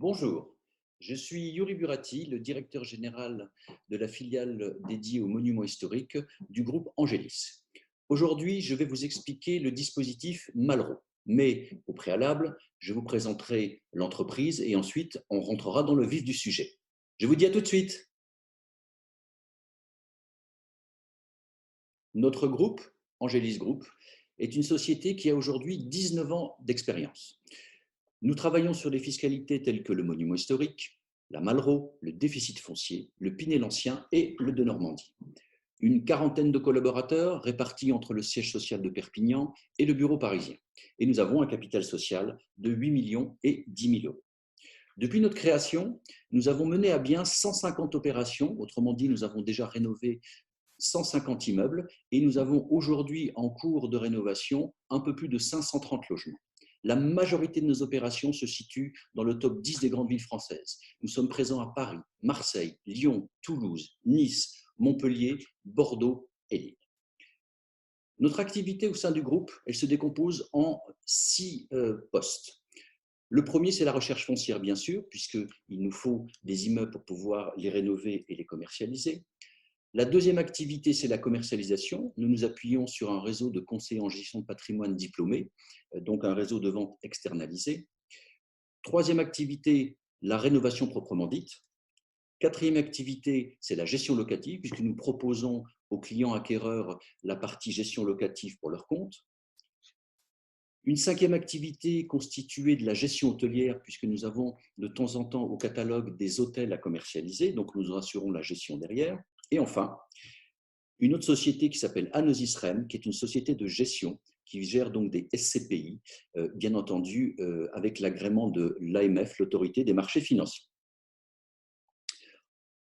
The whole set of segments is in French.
Bonjour, je suis Yuri Burati, le directeur général de la filiale dédiée aux monuments historiques du groupe Angélis. Aujourd'hui, je vais vous expliquer le dispositif Malraux, mais au préalable, je vous présenterai l'entreprise et ensuite on rentrera dans le vif du sujet. Je vous dis à tout de suite. Notre groupe, Angélis Group, est une société qui a aujourd'hui 19 ans d'expérience. Nous travaillons sur des fiscalités telles que le monument historique, la Malraux, le déficit foncier, le Pinel ancien et le de Normandie. Une quarantaine de collaborateurs répartis entre le siège social de Perpignan et le bureau parisien. Et nous avons un capital social de 8 millions et 10 000 euros. Depuis notre création, nous avons mené à bien 150 opérations, autrement dit, nous avons déjà rénové 150 immeubles et nous avons aujourd'hui en cours de rénovation un peu plus de 530 logements. La majorité de nos opérations se situe dans le top 10 des grandes villes françaises. Nous sommes présents à Paris, Marseille, Lyon, Toulouse, Nice, Montpellier, Bordeaux et Lille. Notre activité au sein du groupe, elle se décompose en 6 postes. Le premier, c'est la recherche foncière, bien sûr, puisqu'il nous faut des immeubles pour pouvoir les rénover et les commercialiser. La deuxième activité, c'est la commercialisation. Nous nous appuyons sur un réseau de conseillers en gestion de patrimoine diplômés, donc un réseau de vente externalisé. Troisième activité, la rénovation proprement dite. Quatrième activité, c'est la gestion locative, puisque nous proposons aux clients acquéreurs la partie gestion locative pour leur compte. Une cinquième activité constituée de la gestion hôtelière, puisque nous avons de temps en temps au catalogue des hôtels à commercialiser, donc nous assurons la gestion derrière. Et enfin, une autre société qui s'appelle Anosis Rem, qui est une société de gestion qui gère donc des SCPI, bien entendu avec l'agrément de l'AMF, l'autorité des marchés financiers.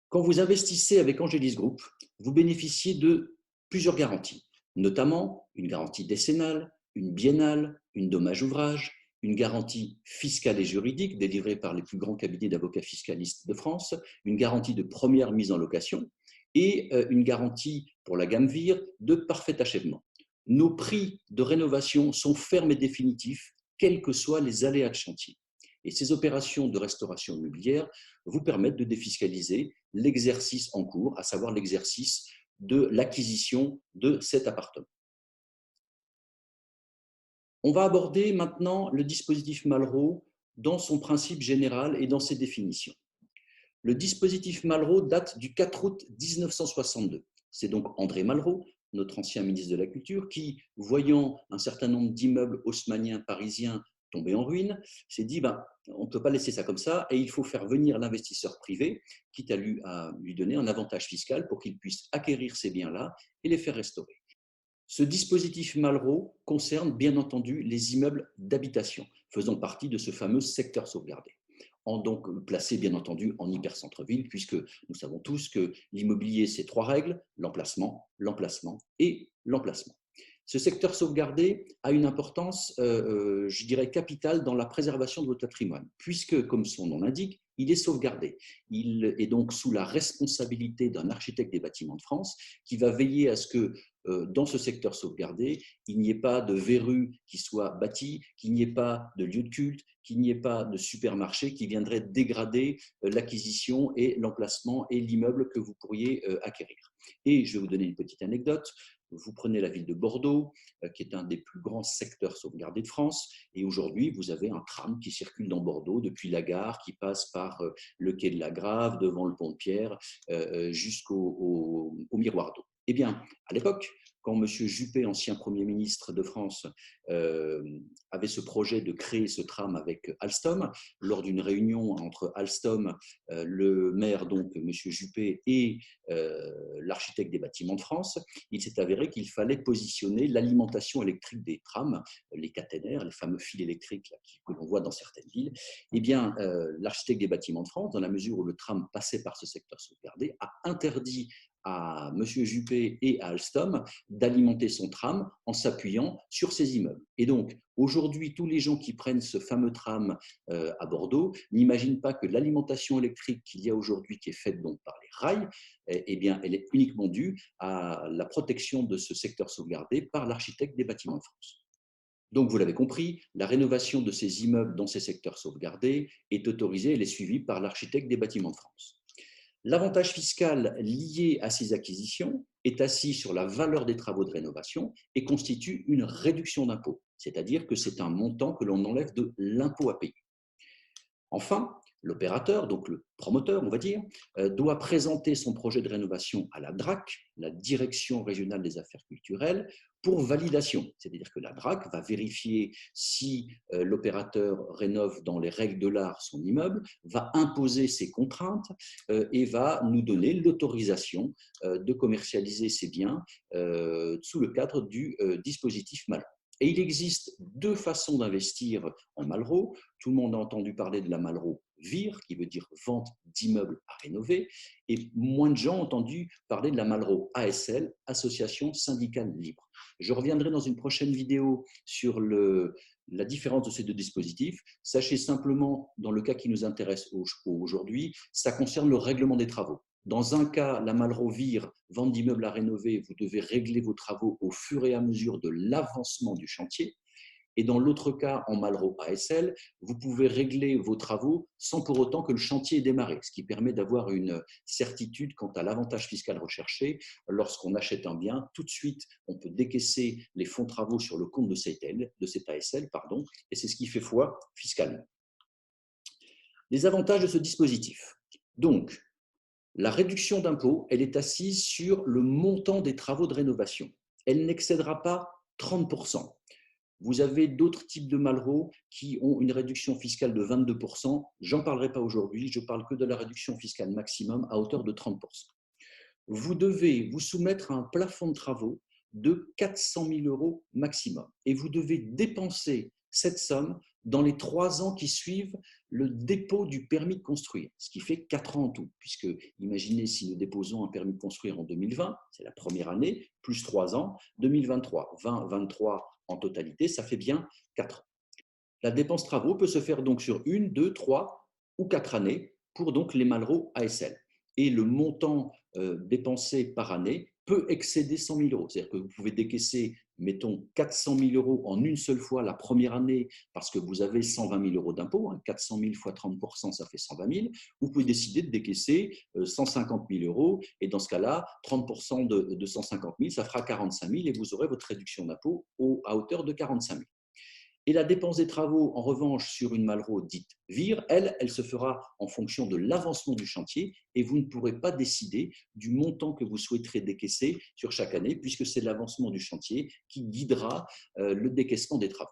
Quand vous investissez avec Angélis Group, vous bénéficiez de plusieurs garanties, notamment une garantie décennale, une biennale, une dommage-ouvrage, une garantie fiscale et juridique délivrée par les plus grands cabinets d'avocats fiscalistes de France, une garantie de première mise en location et une garantie pour la gamme VIR de parfait achèvement. Nos prix de rénovation sont fermes et définitifs, quels que soient les aléas de chantier. Et ces opérations de restauration immobilière vous permettent de défiscaliser l'exercice en cours, à savoir l'exercice de l'acquisition de cet appartement. On va aborder maintenant le dispositif Malraux dans son principe général et dans ses définitions. Le dispositif Malraux date du 4 août 1962. C'est donc André Malraux, notre ancien ministre de la Culture, qui, voyant un certain nombre d'immeubles haussmanniens parisiens tomber en ruine, s'est dit on ne peut pas laisser ça comme ça et il faut faire venir l'investisseur privé, quitte à lui donner un avantage fiscal pour qu'il puisse acquérir ces biens-là et les faire restaurer. Ce dispositif Malraux concerne bien entendu les immeubles d'habitation, faisant partie de ce fameux secteur sauvegardé, donc placé bien entendu en hypercentre-ville, puisque nous savons tous que l'immobilier, c'est 3 règles, l'emplacement, l'emplacement et l'emplacement. Ce secteur sauvegardé a une importance, je dirais, capitale dans la préservation de votre patrimoine, puisque, comme son nom l'indique, il est sauvegardé. Il est donc sous la responsabilité d'un architecte des bâtiments de France qui va veiller à ce que dans ce secteur sauvegardé, il n'y ait pas de verrues qui soient bâties, qu'il n'y ait pas de lieu de culte, qu'il n'y ait pas de supermarché qui viendrait dégrader l'acquisition et l'emplacement et l'immeuble que vous pourriez acquérir. Et je vais vous donner une petite anecdote. Vous prenez la ville de Bordeaux, qui est un des plus grands secteurs sauvegardés de France, et aujourd'hui, vous avez un tram qui circule dans Bordeaux depuis la gare, qui passe par le quai de la Grave, devant le pont de Pierre, jusqu'au miroir d'eau. Eh bien, à l'époque, quand M. Juppé, ancien Premier ministre de France, avait ce projet de créer ce tram avec Alstom, lors d'une réunion entre Alstom, le maire, donc M. Juppé, et l'architecte des bâtiments de France, il s'est avéré qu'il fallait positionner l'alimentation électrique des trams, les caténaires, les fameux fils électriques là, que l'on voit dans certaines villes. Eh bien, l'architecte des bâtiments de France, dans la mesure où le tram passait par ce secteur sauvegardé, a interdit à M. Juppé et à Alstom d'alimenter son tram en s'appuyant sur ces immeubles. Et donc, aujourd'hui, tous les gens qui prennent ce fameux tram à Bordeaux n'imaginent pas que l'alimentation électrique qu'il y a aujourd'hui, qui est faite donc par les rails, eh bien, elle est uniquement due à la protection de ce secteur sauvegardé par l'architecte des bâtiments de France. Donc, vous l'avez compris, la rénovation de ces immeubles dans ces secteurs sauvegardés est autorisée, elle est suivie par l'architecte des bâtiments de France. L'avantage fiscal lié à ces acquisitions est assis sur la valeur des travaux de rénovation et constitue une réduction d'impôt, c'est-à-dire que c'est un montant que l'on enlève de l'impôt à payer. Enfin, l'opérateur, donc le promoteur, on va dire, doit présenter son projet de rénovation à la DRAC, la Direction régionale des affaires culturelles, pour validation. C'est-à-dire que la DRAC va vérifier si l'opérateur rénove dans les règles de l'art son immeuble, va imposer ses contraintes et va nous donner l'autorisation de commercialiser ces biens sous le cadre du dispositif Malraux. Et il existe deux façons d'investir en Malraux. Tout le monde a entendu parler de la Malraux VIR, qui veut dire vente d'immeubles à rénover, et moins de gens ont entendu parler de la Malraux ASL, Association syndicale libre. Je reviendrai dans une prochaine vidéo sur la différence de ces deux dispositifs. Sachez simplement, dans le cas qui nous intéresse aujourd'hui, ça concerne le règlement des travaux. Dans un cas, la Malraux VIR, vente d'immeubles à rénover, vous devez régler vos travaux au fur et à mesure de l'avancement du chantier. Et dans l'autre cas, en Malraux ASL, vous pouvez régler vos travaux sans pour autant que le chantier ait démarré, ce qui permet d'avoir une certitude quant à l'avantage fiscal recherché. Lorsqu'on achète un bien, tout de suite, on peut décaisser les fonds de travaux sur le compte de cette ASL, et c'est ce qui fait foi fiscalement. Les avantages de ce dispositif. Donc, la réduction d'impôt, elle est assise sur le montant des travaux de rénovation. Elle n'excédera pas 30%. Vous avez d'autres types de Malraux qui ont une réduction fiscale de 22%. J'en parlerai pas aujourd'hui, je parle que de la réduction fiscale maximum à hauteur de 30%. Vous devez vous soumettre à un plafond de travaux de 400 000 € maximum. Et vous devez dépenser cette somme dans les 3 ans qui suivent le dépôt du permis de construire, ce qui fait 4 ans en tout, puisque imaginez si nous déposons un permis de construire en 2020, c'est la première année, plus 3 ans, 2023, 20, 23 en totalité, ça fait bien 4 ans. La dépense travaux peut se faire donc sur 1, 2, 3 ou 4 années pour donc les Malraux ASL. Et le montant dépensé par année peut excéder 100 000 €. C'est-à-dire que vous pouvez décaisser, mettons, 400 000 € en une seule fois la première année parce que vous avez 120 000 € d'impôt. 400 000 fois 30%, ça fait 120 000. Vous pouvez décider de décaisser 150 000 € et dans ce cas-là, 30% de 150 000, ça fera 45 000 et vous aurez votre réduction d'impôt à hauteur de 45 000. Et la dépense des travaux, en revanche, sur une Malraux dite VIR, elle se fera en fonction de l'avancement du chantier et vous ne pourrez pas décider du montant que vous souhaiterez décaisser sur chaque année puisque c'est l'avancement du chantier qui guidera le décaissement des travaux.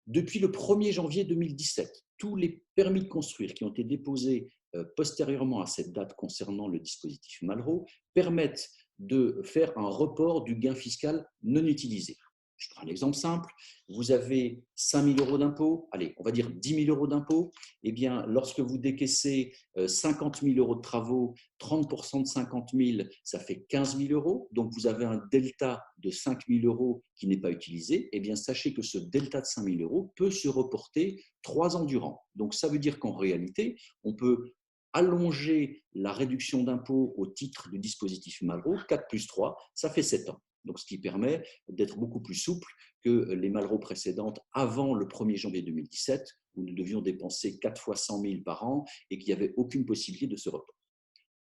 Depuis le 1er janvier 2017, tous les permis de construire qui ont été déposés postérieurement à cette date concernant le dispositif Malraux permettent de faire un report du gain fiscal non utilisé. Je prends un exemple simple. Vous avez 5 000 € d'impôt, allez, on va dire 10 000 € d'impôt. Eh bien, lorsque vous décaissez 50 000 € de travaux, 30% de 50 000, ça fait 15 000 €. Donc, vous avez un delta de 5 000 € qui n'est pas utilisé. Eh bien, sachez que ce delta de 5 000 € peut se reporter 3 ans durant. Donc, ça veut dire qu'en réalité, on peut allonger la réduction d'impôt au titre du dispositif Malraux, 4 plus 3, ça fait 7 ans. Donc, ce qui permet d'être beaucoup plus souple que les Malraux précédentes avant le 1er janvier 2017, où nous devions dépenser 4 fois 100 000 par an et qu'il n'y avait aucune possibilité de ce report.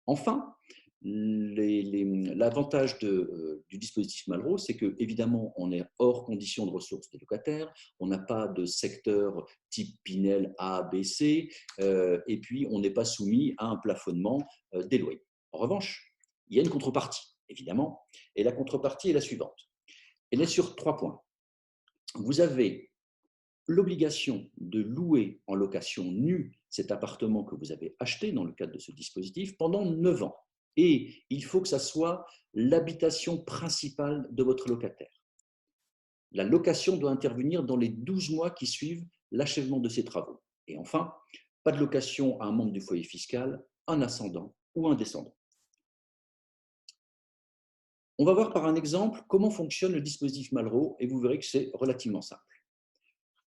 Enfin, l'avantage du dispositif Malraux, c'est que évidemment, on est hors condition de ressources des locataires, on n'a pas de secteur type Pinel A, B, C, et puis on n'est pas soumis à un plafonnement des loyers. En revanche, il y a une contrepartie, évidemment, et la contrepartie est la suivante. Elle est sur 3 points. Vous avez l'obligation de louer en location nue cet appartement que vous avez acheté dans le cadre de ce dispositif pendant 9 ans. Et il faut que ça soit l'habitation principale de votre locataire. La location doit intervenir dans les 12 mois qui suivent l'achèvement de ces travaux. Et enfin, pas de location à un membre du foyer fiscal, un ascendant ou un descendant. On va voir par un exemple comment fonctionne le dispositif Malraux et vous verrez que c'est relativement simple.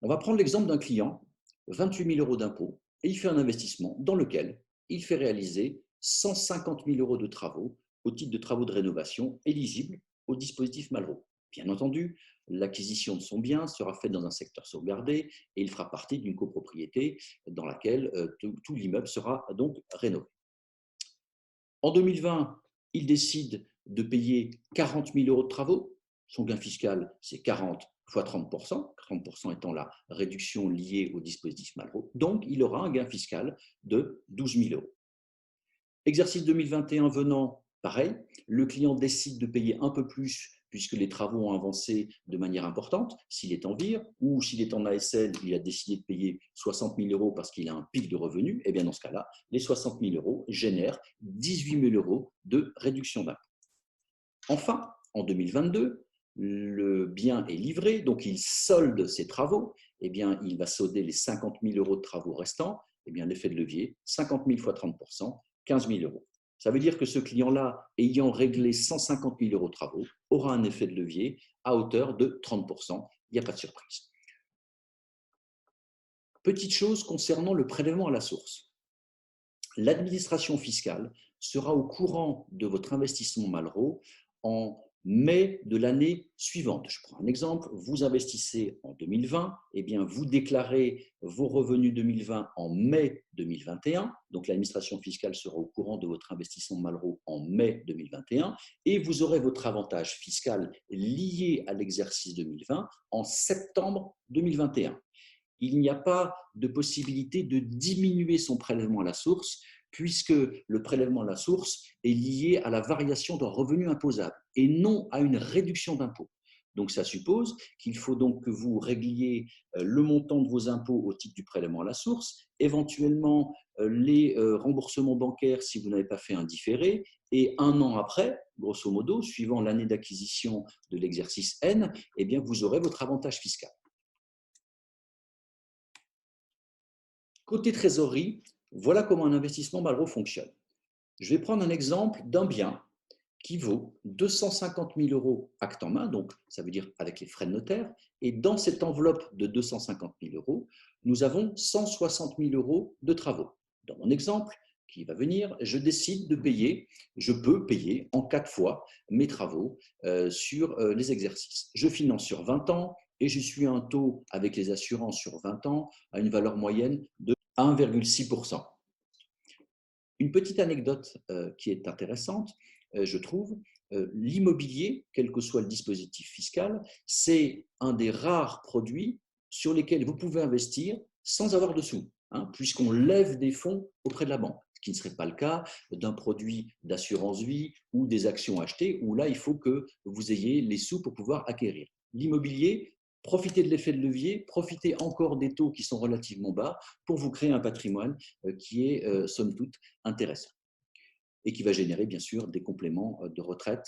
On va prendre l'exemple d'un client, 28 000 € d'impôts, et il fait un investissement dans lequel il fait réaliser 150 000 € de travaux au titre de travaux de rénovation éligibles au dispositif Malraux. Bien entendu, l'acquisition de son bien sera faite dans un secteur sauvegardé et il fera partie d'une copropriété dans laquelle tout l'immeuble sera donc rénové. En 2020, il décide de payer 40 000 euros de travaux. Son gain fiscal, c'est 40 fois 30%, 30% étant la réduction liée au dispositif Malraux. Donc, il aura un gain fiscal de 12 000 euros. Exercice 2021 venant, pareil, le client décide de payer un peu plus puisque les travaux ont avancé de manière importante. S'il est en VIR ou s'il est en ASL, il a décidé de payer 60 000 euros parce qu'il a un pic de revenus, et bien dans ce cas-là, les 60 000 euros génèrent 18 000 euros de réduction d'impôt. Enfin, en 2022, le bien est livré, donc il solde ses travaux, et bien il va solder les 50 000 euros de travaux restants, et bien l'effet de levier, 50 000 fois 30%, 15 000 euros. Ça veut dire que ce client-là, ayant réglé 150 000 euros de travaux, aura un effet de levier à hauteur de 30%. Il n'y a pas de surprise. Petite chose concernant le prélèvement à la source. L'administration fiscale sera au courant de votre investissement Malraux en mai de l'année suivante. Je prends un exemple, vous investissez en 2020, eh bien vous déclarez vos revenus 2020 en mai 2021, donc l'administration fiscale sera au courant de votre investissement Malraux en mai 2021 et vous aurez votre avantage fiscal lié à l'exercice 2020 en septembre 2021. Il n'y a pas de possibilité de diminuer son prélèvement à la source puisque le prélèvement à la source est lié à la variation d'un revenu imposable et non à une réduction d'impôt. Donc, ça suppose qu'il faut donc que vous régliez le montant de vos impôts au titre du prélèvement à la source, éventuellement les remboursements bancaires si vous n'avez pas fait un différé, et un an après, grosso modo, suivant l'année d'acquisition de l'exercice N, eh bien, vous aurez votre avantage fiscal. Côté trésorerie, voilà comment un investissement Malraux fonctionne. Je vais prendre un exemple d'un bien qui vaut 250 000 euros acte en main, donc ça veut dire avec les frais de notaire, et dans cette enveloppe de 250 000 euros, nous avons 160 000 euros de travaux. Dans mon exemple qui va venir, je décide de payer, je peux payer en 4 fois mes travaux sur les exercices. Je finance sur 20 ans et je suis à un taux avec les assurances sur 20 ans à une valeur moyenne de 1,6%. Une petite anecdote qui est intéressante, je trouve, l'immobilier, quel que soit le dispositif fiscal, c'est un des rares produits sur lesquels vous pouvez investir sans avoir de sous, puisqu'on lève des fonds auprès de la banque, ce qui ne serait pas le cas d'un produit d'assurance vie ou des actions achetées, où là, il faut que vous ayez les sous pour pouvoir acquérir. L'immobilier, profitez de l'effet de levier, profitez encore des taux qui sont relativement bas pour vous créer un patrimoine qui est, somme toute, intéressant et qui va générer, bien sûr, des compléments de retraite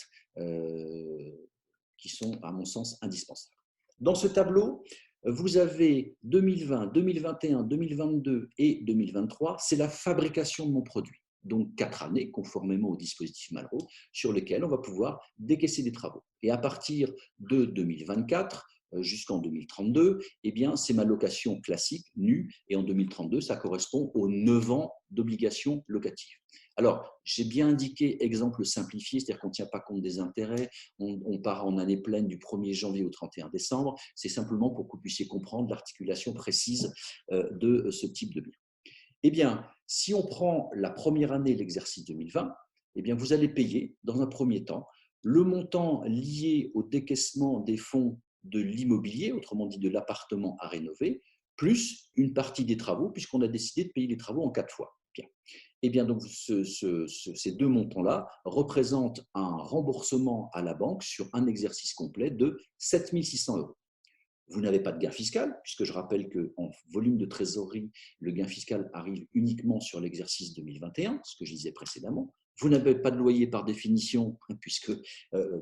qui sont, à mon sens, indispensables. Dans ce tableau, vous avez 2020, 2021, 2022 et 2023, c'est la fabrication de mon produit. Donc 4 années, conformément au dispositif Malraux, sur lesquelles on va pouvoir décaisser des travaux. Et à partir de 2024, jusqu'en 2032, eh bien, c'est ma location classique, nue, et en 2032, ça correspond aux 9 ans d'obligation locative. Alors, j'ai bien indiqué exemple simplifié, c'est-à-dire qu'on ne tient pas compte des intérêts, on part en année pleine du 1er janvier au 31 décembre, c'est simplement pour que vous puissiez comprendre l'articulation précise de ce type de bien. Eh bien, si on prend la première année, l'exercice 2020, eh bien, vous allez payer, dans un premier temps, le montant lié au décaissement des fonds de l'immobilier, autrement dit de l'appartement à rénover, plus une partie des travaux, puisqu'on a décidé de payer les travaux en 4 fois. Bien. Eh bien, donc, ces deux montants-là représentent un remboursement à la banque sur un exercice complet de 7 600 euros. Vous n'avez pas de gain fiscal, puisque je rappelle qu'en volume de trésorerie, le gain fiscal arrive uniquement sur l'exercice 2021, ce que je disais précédemment. Vous n'avez pas de loyer par définition, puisque,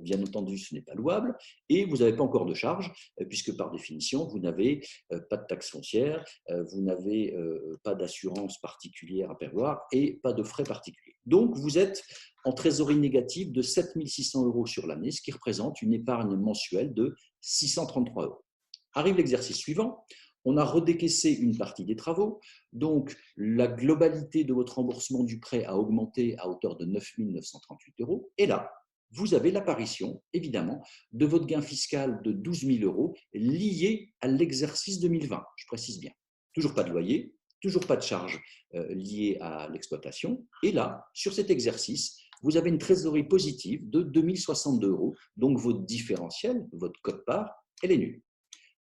bien entendu, ce n'est pas louable. Et vous n'avez pas encore de charges, puisque par définition, vous n'avez pas de taxe foncière, vous n'avez pas d'assurance particulière à prévoir et pas de frais particuliers. Donc, vous êtes en trésorerie négative de 7 600 euros sur l'année, ce qui représente une épargne mensuelle de 633 euros. Arrive l'exercice suivant, on a redécaissé une partie des travaux, donc la globalité de votre remboursement du prêt a augmenté à hauteur de 9 938 euros, et là, vous avez l'apparition, évidemment, de votre gain fiscal de 12 000 € lié à l'exercice 2020. Je précise bien. Toujours pas de loyer, toujours pas de charges liées à l'exploitation. Et là, sur cet exercice, vous avez une trésorerie positive de 2 062 €. Donc, votre différentiel, votre quote-part, elle est nulle.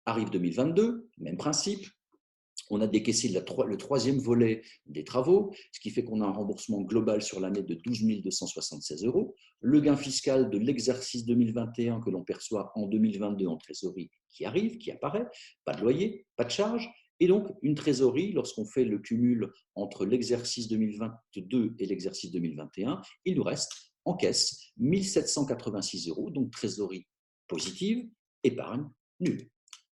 Arrive 2022, même principe. On a décaissé le troisième volet des travaux, ce qui fait qu'on a un remboursement global sur l'année de 12 276 €. Le gain fiscal de l'exercice 2021 que l'on perçoit en 2022 en trésorerie qui arrive, qui apparaît, pas de loyer, pas de charge, et donc une trésorerie, lorsqu'on fait le cumul entre l'exercice 2022 et l'exercice 2021, il nous reste en caisse 1 786 €, donc trésorerie positive, épargne nulle.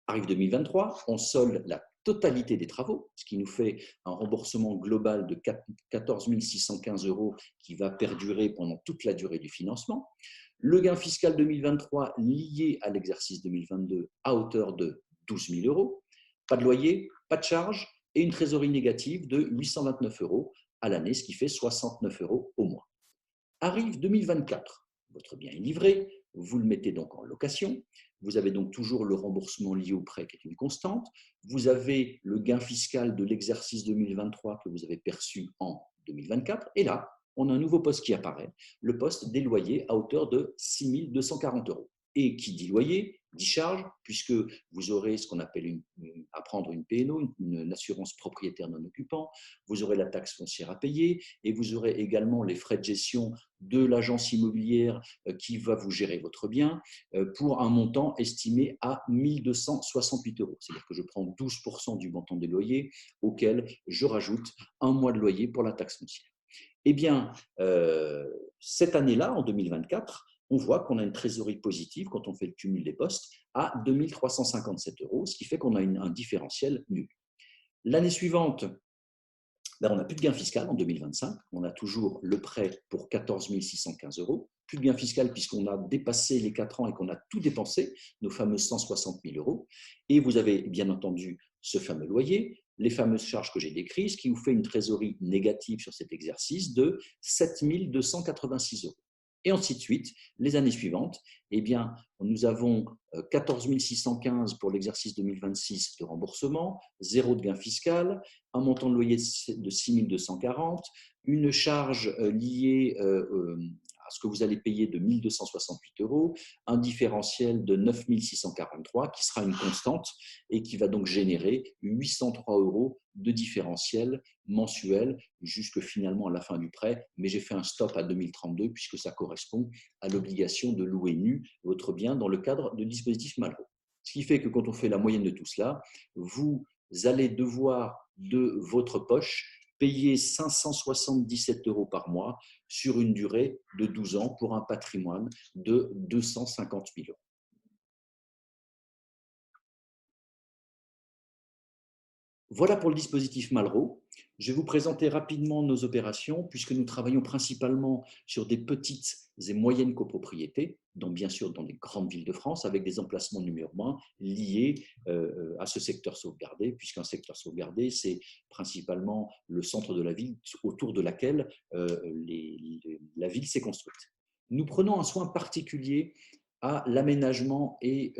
Arrive 2023, on solde la totalité des travaux, ce qui nous fait un remboursement global de 14 615 € qui va perdurer pendant toute la durée du financement. Le gain fiscal 2023 lié à l'exercice 2022 à hauteur de 12 000 €. Pas de loyer, pas de charge et une trésorerie négative de 829 € à l'année, ce qui fait 69 € au mois. Arrive 2024, votre bien est livré, vous le mettez donc en location, vous avez donc toujours le remboursement lié au prêt qui est une constante, vous avez le gain fiscal de l'exercice 2023 que vous avez perçu en 2024, et là, on a un nouveau poste qui apparaît, le poste des loyers à hauteur de 6 240 €. Et qui dit loyer, dit charge, puisque vous aurez ce qu'on appelle à prendre une PNO, une assurance propriétaire non occupant, vous aurez la taxe foncière à payer et vous aurez également les frais de gestion de l'agence immobilière qui va vous gérer votre bien pour un montant estimé à 1 268 €. C'est-à-dire que je prends 12% du montant des loyers auquel je rajoute un mois de loyer pour la taxe foncière. Eh bien, cette année-là, en 2024, on voit qu'on a une trésorerie positive quand on fait le cumul des postes à 2 357 €, ce qui fait qu'on a un différentiel nul. L'année suivante, on n'a plus de gain fiscal en 2025, on a toujours le prêt pour 14 615 €, plus de gain fiscal puisqu'on a dépassé les 4 ans et qu'on a tout dépensé, nos fameux 160 000 €, et vous avez bien entendu ce fameux loyer, les fameuses charges que j'ai décrites, ce qui vous fait une trésorerie négative sur cet exercice de 7 286 €. Et ainsi de suite, les années suivantes, eh bien, nous avons 14 615 pour l'exercice 2026 de remboursement, zéro de gain fiscal, un montant de loyer de 6 240, une charge liée à ce que vous allez payer de 1 268 €, un différentiel de 9 643 qui sera une constante et qui va donc générer 803 € de différentiel mensuel jusque finalement à la fin du prêt. Mais j'ai fait un stop à 2032 puisque ça correspond à l'obligation de louer nu votre bien dans le cadre de dispositif Malraux. Ce qui fait que quand on fait la moyenne de tout cela, vous allez devoir de votre poche payer 577 € par mois sur une durée de 12 ans pour un patrimoine de 250 000 €. Voilà pour le dispositif Malraux. Je vais vous présenter rapidement nos opérations puisque nous travaillons principalement sur des petites et moyennes copropriétés, donc bien sûr dans des grandes villes de France avec des emplacements numéro 1 liés à ce secteur sauvegardé, puisqu'un secteur sauvegardé, c'est principalement le centre de la ville autour de laquelle la ville s'est construite. Nous prenons un soin particulier à l'aménagement et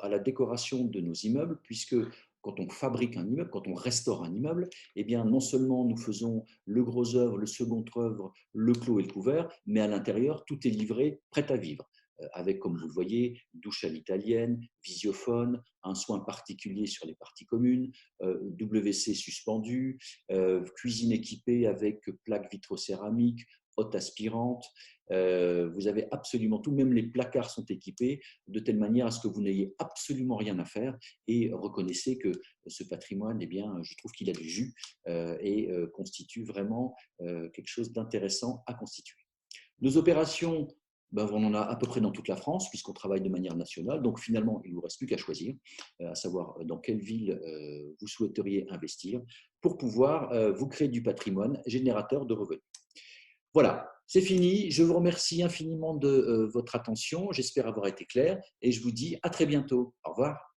à la décoration de nos immeubles, puisque quand on fabrique un immeuble, quand on restaure un immeuble, eh bien, non seulement nous faisons le gros œuvre, le second œuvre, le clos et le couvert, mais à l'intérieur, tout est livré, prêt à vivre. Avec, comme vous le voyez, douche à l'italienne, visiophone, un soin particulier sur les parties communes, WC suspendu, cuisine équipée avec plaques vitrocéramiques, haute aspirante. Vous avez absolument tout, même les placards sont équipés de telle manière à ce que vous n'ayez absolument rien à faire et reconnaissez que ce patrimoine, eh bien, je trouve qu'il a du jus et constitue vraiment quelque chose d'intéressant à constituer. Nos opérations, on en a à peu près dans toute la France puisqu'on travaille de manière nationale. Donc finalement, il ne vous reste plus qu'à choisir, à savoir dans quelle ville vous souhaiteriez investir pour pouvoir vous créer du patrimoine générateur de revenus. Voilà, c'est fini. Je vous remercie infiniment de votre attention. J'espère avoir été clair et je vous dis à très bientôt. Au revoir.